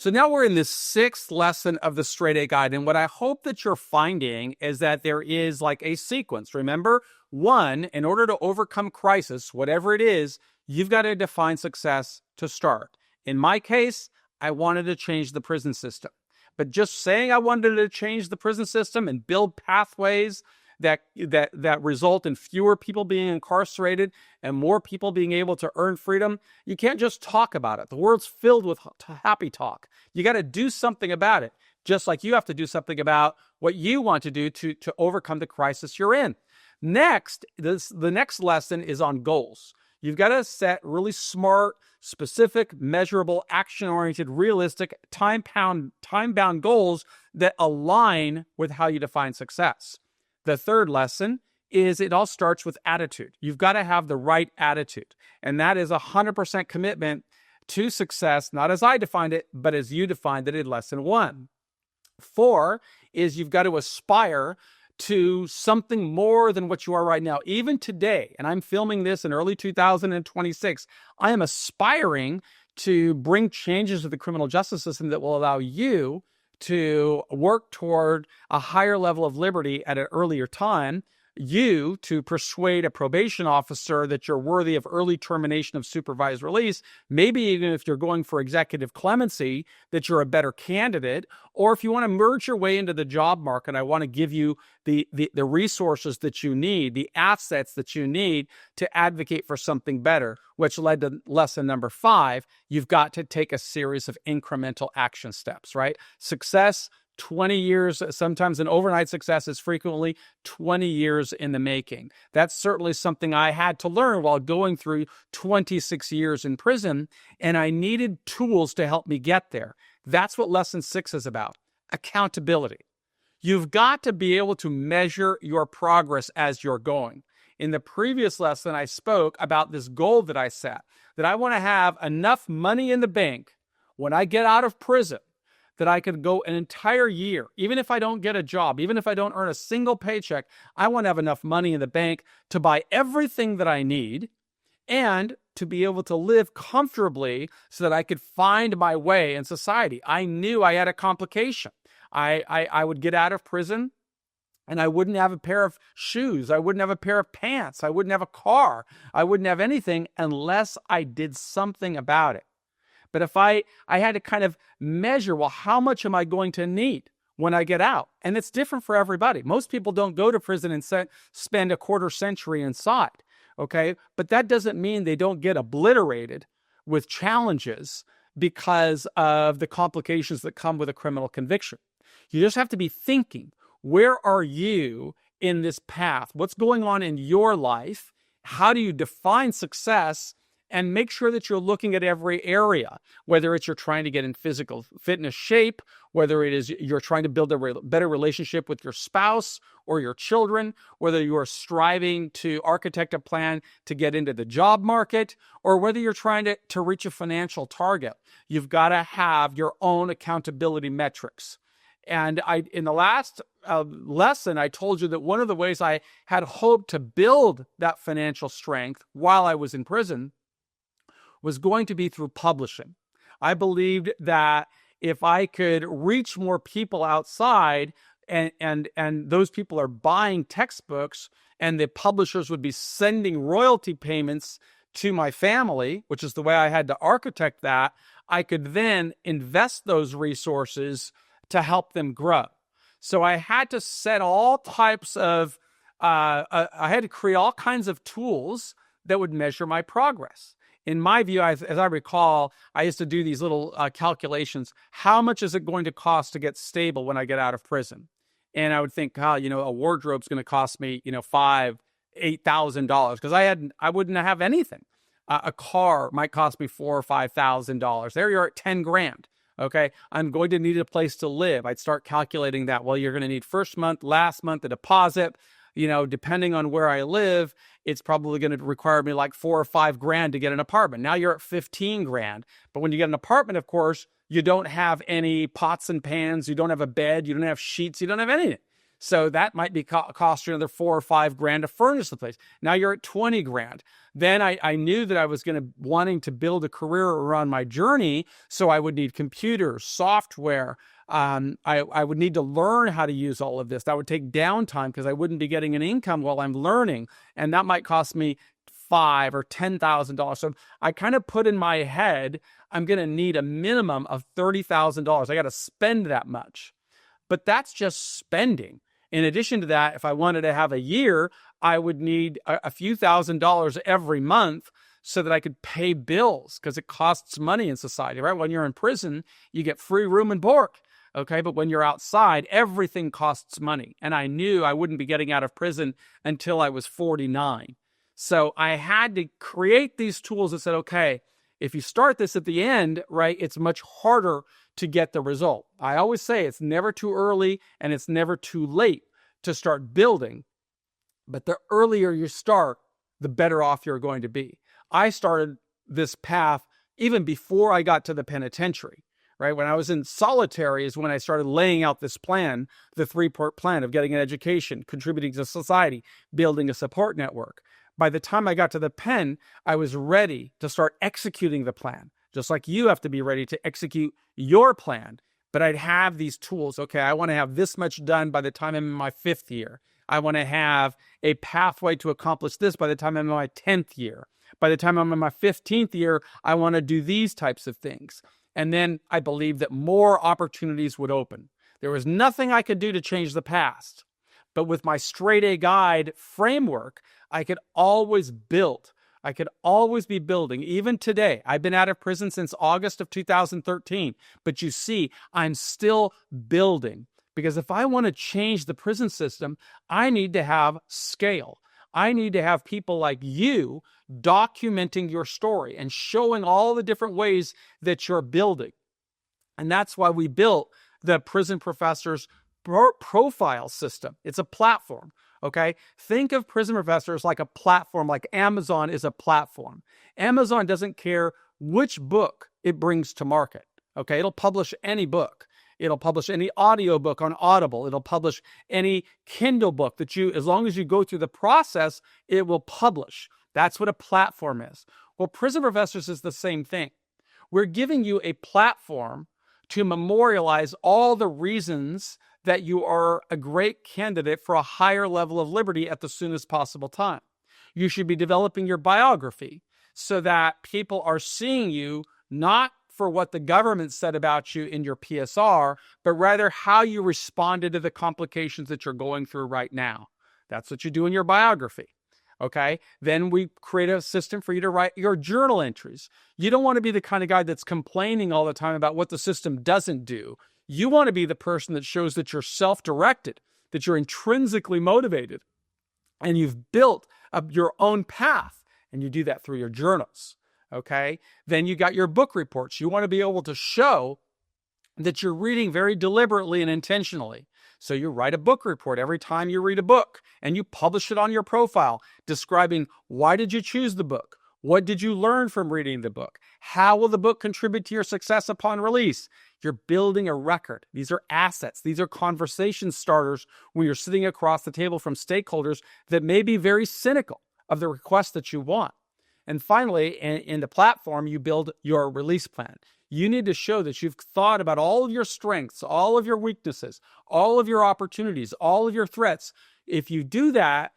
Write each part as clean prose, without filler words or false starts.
So now we're in the 6th lesson of the Straight A Guide. And what I hope that you're finding is that there is like a sequence. Remember, 1, in order to overcome crisis, whatever it is, you've got to define success to start. In my case, I wanted to change the prison system. But just saying I wanted to change the prison system and build pathways that result in fewer people being incarcerated and more people being able to earn freedom, you can't just talk about it. The world's filled with happy talk. You got to do something about it, just like you have to do something about what you want to do to overcome the crisis you're in. Next, the next lesson is on goals. You've got to set really smart, specific, measurable, action-oriented, realistic, time-bound goals that align with how you define success. The 3rd lesson is it all starts with attitude. You've got to have the right attitude. And that is 100% commitment to success, not as I defined it, but as you defined it in lesson 1. 4 is you've got to aspire to something more than what you are right now. Even today, and I'm filming this in early 2026, I am aspiring to bring changes to the criminal justice system that will allow you to work toward a higher level of liberty at an earlier time, you to persuade a probation officer that you're worthy of early termination of supervised release, maybe even if you're going for executive clemency, that you're a better candidate, or if you want to merge your way into the job market, I want to give you the resources that you need, the assets that you need to advocate for something better, which led to lesson number 5. You've got to take a series of incremental action steps, right? Success, 20 years, sometimes an overnight success is frequently 20 years in the making. That's certainly something I had to learn while going through 26 years in prison, and I needed tools to help me get there. That's what lesson 6 is about, accountability. You've got to be able to measure your progress as you're going. In the previous lesson, I spoke about this goal that I set, that I want to have enough money in the bank when I get out of prison that I could go an entire year, even if I don't get a job, even if I don't earn a single paycheck, I want to have enough money in the bank to buy everything that I need and to be able to live comfortably so that I could find my way in society. I knew I had a complication. I would get out of prison and I wouldn't have a pair of shoes. I wouldn't have a pair of pants. I wouldn't have a car. I wouldn't have anything unless I did something about it. But if I had to kind of measure, well, how much am I going to need when I get out? And it's different for everybody. Most people don't go to prison and spend a quarter century inside, okay? But that doesn't mean they don't get obliterated with challenges because of the complications that come with a criminal conviction. You just have to be thinking, where are you in this path? What's going on in your life? How do you define success? And make sure that you're looking at every area, whether it's you're trying to get in physical fitness shape, whether it is you're trying to build a better relationship with your spouse or your children, whether you are striving to architect a plan to get into the job market, or whether you're trying to reach a financial target. You've got to have your own accountability metrics. And in the last lesson, I told you that one of the ways I had hoped to build that financial strength while I was in prison was going to be through publishing. I believed that if I could reach more people outside and those people are buying textbooks and the publishers would be sending royalty payments to my family, which is the way I had to architect that, I could then invest those resources to help them grow. So I had to set all types of, I had to create all kinds of tools that would measure my progress. In my view, as I recall, I used to do these little calculations. How much is it going to cost to get stable when I get out of prison? And I would think, a wardrobe's going to cost me, $5,000, $8,000 because I wouldn't have anything. A car might cost me $4,000 or $5,000. There you are at $10,000. Okay, I'm going to need a place to live. I'd start calculating that. Well, you're going to need first month, last month, a deposit. Depending on where I live, it's probably going to require me like $4,000 or $5,000 to get an apartment. Now you're at $15,000. But when you get an apartment, of course, you don't have any pots and pans. You don't have a bed. You don't have sheets. You don't have anything. So that might be cost you another $4 or $5 grand to furnish the place. Now you're at 20 grand. Then I knew that I was wanting to build a career around my journey. So I would need computers, software. I would need to learn how to use all of this. That would take downtime because I wouldn't be getting an income while I'm learning. And that might cost me $5,000 or $10,000. So I kind of put in my head, I'm going to need a minimum of $30,000. I got to spend that much. But that's just spending. In addition to that, if I wanted to have a year, I would need a few $1,000s every month so that I could pay bills, because it costs money in society, right? When you're in prison, you get free room and board. Okay, but when you're outside, everything costs money. And I knew I wouldn't be getting out of prison until I was 49. So I had to create these tools that said, okay, if you start this at the end, right, it's much harder to get the result. I always say it's never too early and it's never too late to start building. But the earlier you start, the better off you're going to be. I started this path even before I got to the penitentiary. Right? When I was in solitary is when I started laying out this plan, the 3-part plan of getting an education, contributing to society, building a support network. By the time I got to the pen, I was ready to start executing the plan, just like you have to be ready to execute your plan. But I'd have these tools. Okay, I want to have this much done by the time I'm in my 5th year. I want to have a pathway to accomplish this by the time I'm in my 10th year. By the time I'm in my 15th year, I want to do these types of things. And then I believed that more opportunities would open. There was nothing I could do to change the past. But with my straight A guide framework, I could always build. I could always be building. Even today, I've been out of prison since August of 2013. But you see, I'm still building. Because if I want to change the prison system, I need to have scale. I need to have people like you documenting your story and showing all the different ways that you're building. And that's why we built the Prison Professors Profile System. It's a platform, okay? Think of Prison Professors like a platform, like Amazon is a platform. Amazon doesn't care which book it brings to market, okay? It'll publish any book. It'll publish any audiobook on Audible. It'll publish any Kindle book that as long as you go through the process, it will publish. That's what a platform is. Well, Prison Professors is the same thing. We're giving you a platform to memorialize all the reasons that you are a great candidate for a higher level of liberty at the soonest possible time. You should be developing your biography so that people are seeing you not for what the government said about you in your PSR, but rather how you responded to the complications that you're going through right now. That's what you do in your biography. Okay? Then we create a system for you to write your journal entries. You don't want to be the kind of guy that's complaining all the time about what the system doesn't do. You want to be the person that shows that you're self-directed, that you're intrinsically motivated, and you've built your own path, and you do that through your journals. Okay? Then you got your book reports. You want to be able to show that you're reading very deliberately and intentionally. So you write a book report every time you read a book, and you publish it on your profile, describing why did you choose the book? What did you learn from reading the book? How will the book contribute to your success upon release? You're building a record. These are assets. These are conversation starters when you're sitting across the table from stakeholders that may be very cynical of the request that you want. And finally, in the platform, you build your release plan. You need to show that you've thought about all of your strengths, all of your weaknesses, all of your opportunities, all of your threats. If you do that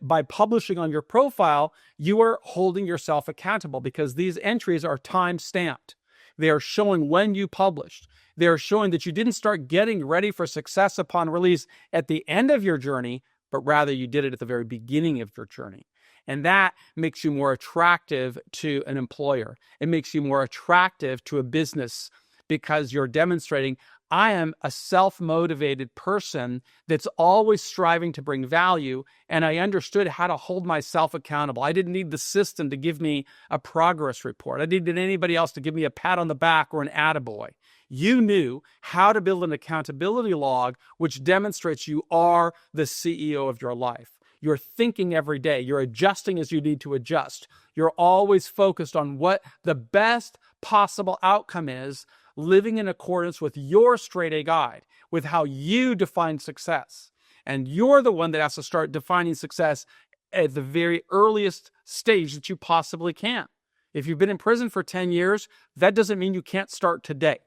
by publishing on your profile, you are holding yourself accountable because these entries are time-stamped. They are showing when you published. They are showing that you didn't start getting ready for success upon release at the end of your journey, but rather you did it at the very beginning of your journey. And that makes you more attractive to an employer. It makes you more attractive to a business because you're demonstrating, I am a self-motivated person that's always striving to bring value, and I understood how to hold myself accountable. I didn't need the system to give me a progress report. I didn't need anybody else to give me a pat on the back or an attaboy. You knew how to build an accountability log, which demonstrates you are the CEO of your life. You're thinking every day. You're adjusting as you need to adjust. You're always focused on what the best possible outcome is living in accordance with your straight A guide, with how you define success. And you're the one that has to start defining success at the very earliest stage that you possibly can. If you've been in prison for 10 years, that doesn't mean you can't start today.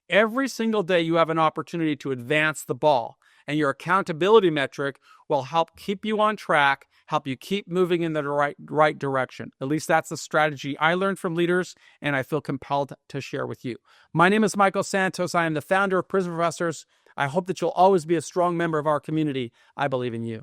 Every single day you have an opportunity to advance the ball, and your accountability metric will help keep you on track, help you keep moving in the right direction. At least that's the strategy I learned from leaders, and I feel compelled to share with you. My name is Michael Santos. I am the founder of Prison Professors. I hope that you'll always be a strong member of our community. I believe in you.